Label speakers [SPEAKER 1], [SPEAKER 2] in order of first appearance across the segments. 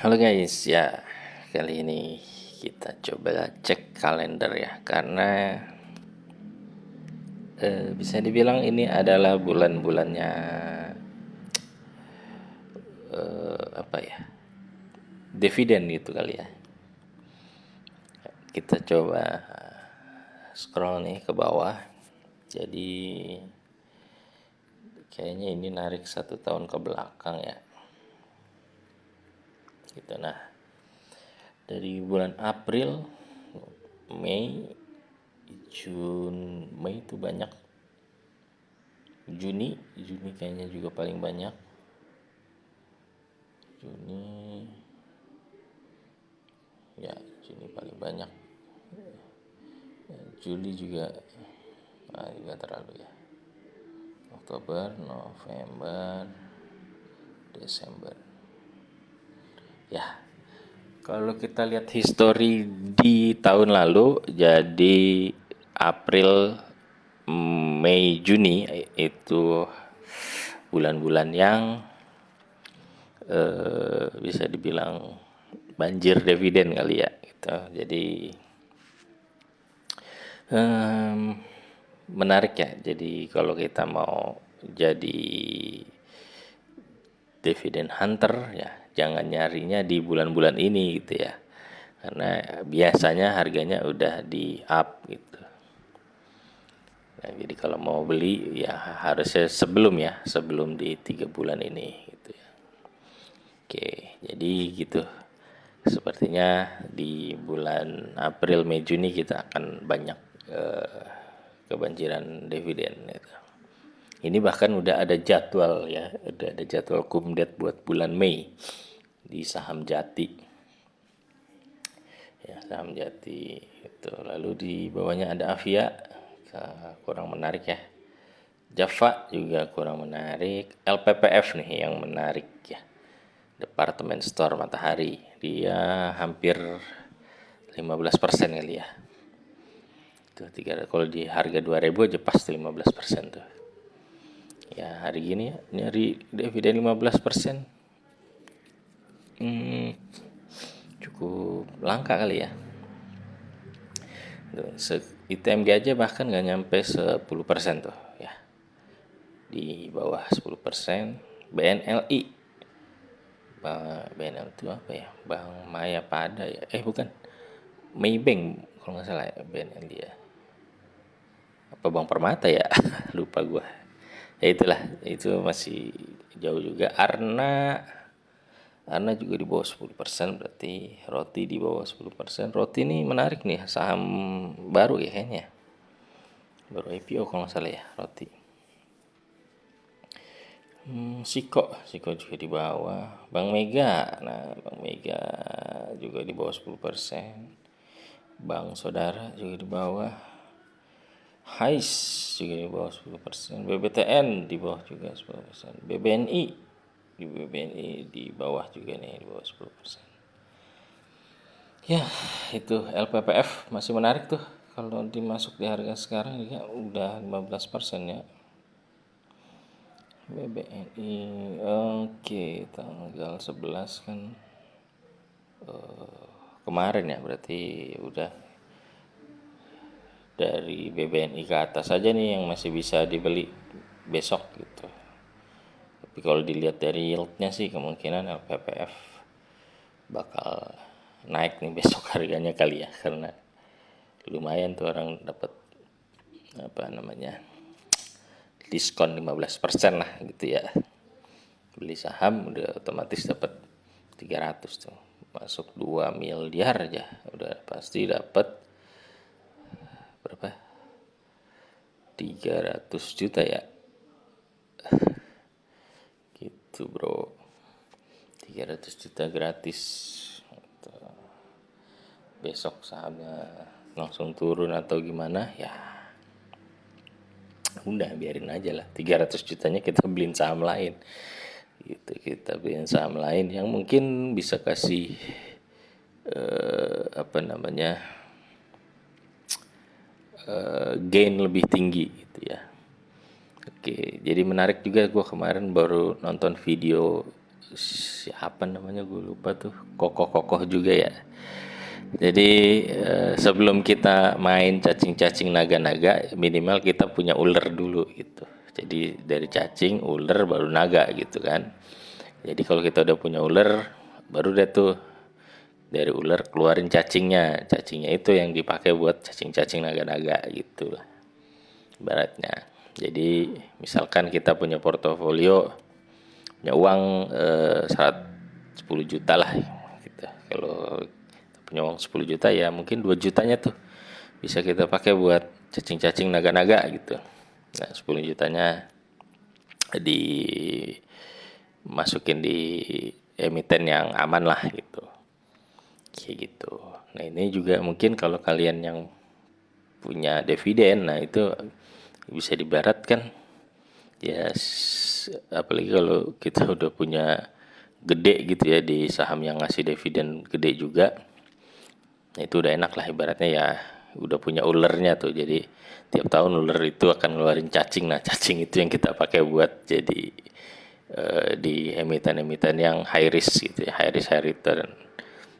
[SPEAKER 1] Halo guys, ya kali ini kita coba cek kalender ya, karena bisa dibilang ini adalah bulan-bulannya apa ya, dividen gitu kali ya. Kita coba scroll nih ke bawah. Jadi kayaknya ini narik 1 tahun ke belakang ya. Gitu nah, dari bulan April, Mei, Mei itu banyak. Juni kayaknya juga paling banyak. Juni, ya Juni paling banyak. Juli juga, juga terlalu ya. Oktober, November, Desember. Ya, kalau kita lihat histori di tahun lalu, jadi April, Mei, Juni itu bulan-bulan yang bisa dibilang banjir dividen kali ya. Gitu. Jadi menarik ya. Jadi kalau kita mau jadi dividen hunter ya, jangan nyarinya di bulan-bulan ini gitu ya. Karena biasanya harganya udah di up gitu. Nah, jadi kalau mau beli ya harusnya sebelum di 3 bulan ini gitu ya. Oke, jadi gitu. Sepertinya di bulan April, Mei, Juni kita akan banyak kebanjiran dividen gitu. Ini bahkan udah ada jadwal ya, udah ada jadwal kumdet buat bulan Mei di saham Jati. Ya, saham Jati itu. Lalu di bawahnya ada Avia, kurang menarik ya. Java juga kurang menarik. LPPF nih yang menarik ya. Department Store Matahari. Dia hampir 15% kali ya. Tuh, kalau di harga 2.000 aja pasti 15% tuh. Ya hari gini ya, nyari dividen 15%. Cukup langka kali ya. ITMG aja bahkan nggak nyampe 10% tuh ya, di bawah 10%. BNLI, BNL itu apa ya, Bank Maya Pada ya, bukan, Maybank kalau nggak salah ya, BNLI ya, apa Bank Permata ya lupa gua. Ya itulah, itu masih jauh juga. Arna juga di bawah 10%, berarti Roti di bawah 10%. Roti ini menarik nih, saham baru ya kayaknya. Baru IPO kalau nggak salah ya, Roti. Siko juga di bawah. Bank Mega, nah Bank Mega juga di bawah 10%. Bank Saudara juga di bawah. HAIS juga di bawah 10%. BBTN di bawah juga 10%. BBNI di bawah juga nih, di bawah 10%. Ya, itu LPPF masih menarik tuh. Kalau dimasuk di harga sekarang juga udah 15% ya. BBNI, oke, tanggal 11 kan kemarin ya, berarti udah dari BBNI ke atas aja nih yang masih bisa dibeli besok gitu. Tapi kalau dilihat dari yieldnya sih kemungkinan LPPF bakal naik nih besok harganya kali ya, karena lumayan tuh orang dapat apa namanya, diskon 15% lah gitu ya. Beli saham udah otomatis dapat 300 tuh, masuk 2 miliar aja udah pasti dapat berapa, 300 juta ya gitu bro. 300 juta gratis. Besok sahamnya langsung turun atau gimana ya, udah biarin aja lah. 300 jutanya kita beliin saham lain gitu, kita beliin saham lain yang mungkin bisa kasih apa namanya, gain lebih tinggi gitu ya. Oke, jadi menarik juga, gue kemarin baru nonton video siapa namanya gue lupa tuh, kokoh-kokoh juga ya. Jadi sebelum kita main cacing-cacing naga-naga, minimal kita punya ular dulu gitu. Jadi dari cacing, ular, baru naga gitu kan. Jadi kalau kita udah punya ular, baru deh tuh dari ular keluarin cacingnya. Cacingnya itu yang dipakai buat cacing-cacing naga-naga gitu lah ibaratnya. Jadi misalkan kita punya portofolio, punya uang 10 juta lah gitu. Kalau punya uang 10 juta ya mungkin 2 jutanya tuh bisa kita pakai buat cacing-cacing naga-naga gitu. Nah 10 jutanya dimasukin di emiten yang aman lah gitu, kayak gitu. Nah ini juga mungkin kalau kalian yang punya dividen, nah itu bisa dibaratkan ya, apalagi kalau kita udah punya gede gitu ya di saham yang ngasih dividen gede juga. Nah, itu udah enak lah ibaratnya ya, udah punya ulernya tuh. Jadi tiap tahun uler itu akan ngeluarin cacing. Nah, cacing itu yang kita pakai buat jadi di emiten-emiten yang high risk gitu ya, high risk high return.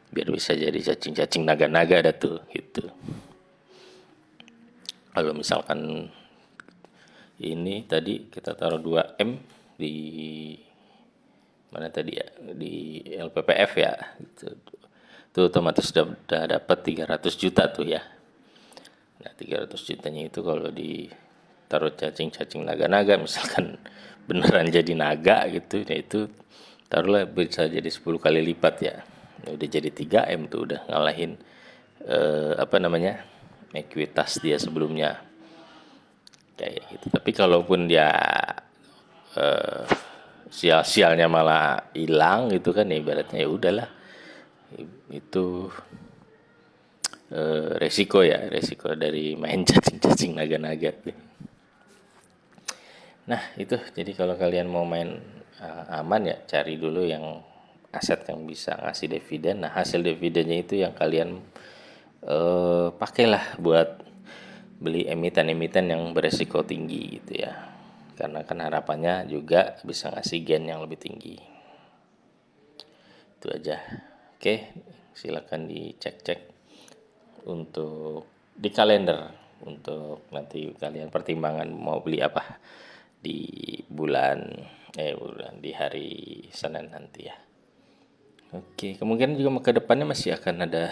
[SPEAKER 1] Biar bisa jadi cacing-cacing naga-naga ada tuh gitu. Kalau misalkan ini tadi kita taruh 2M di mana tadi ya, di LPPF ya gitu. Itu otomatis udah dapat 300 juta tuh ya. Nah 300 jutanya itu kalau ditaruh cacing-cacing naga-naga misalkan beneran jadi naga gitu, ya itu taruhlah bisa jadi 10 kali lipat ya. Udah jadi 3M tuh, udah ngalahin apa namanya, ekuitas dia sebelumnya kayak gitu. Tapi kalaupun dia sial-sialnya malah hilang gitu kan, ya ibaratnya ya udahlah, itu resiko ya, resiko dari main cacing-cacing naga-naga. Nah itu, jadi kalau kalian mau main aman ya cari dulu yang aset yang bisa ngasih dividen. Nah hasil dividennya itu yang kalian pakailah buat beli emiten-emiten yang beresiko tinggi gitu ya, karena kan harapannya juga bisa ngasih gain yang lebih tinggi. Itu aja. Oke, silakan dicek-cek untuk di kalender untuk nanti kalian pertimbangan mau beli apa di bulan di hari Senin nanti ya. Oke, kemungkinan juga ke depannya masih akan ada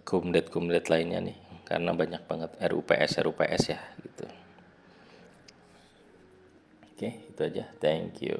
[SPEAKER 1] kumdet lainnya nih, karena banyak banget RUPS ya gitu. Oke, itu aja. Thank you.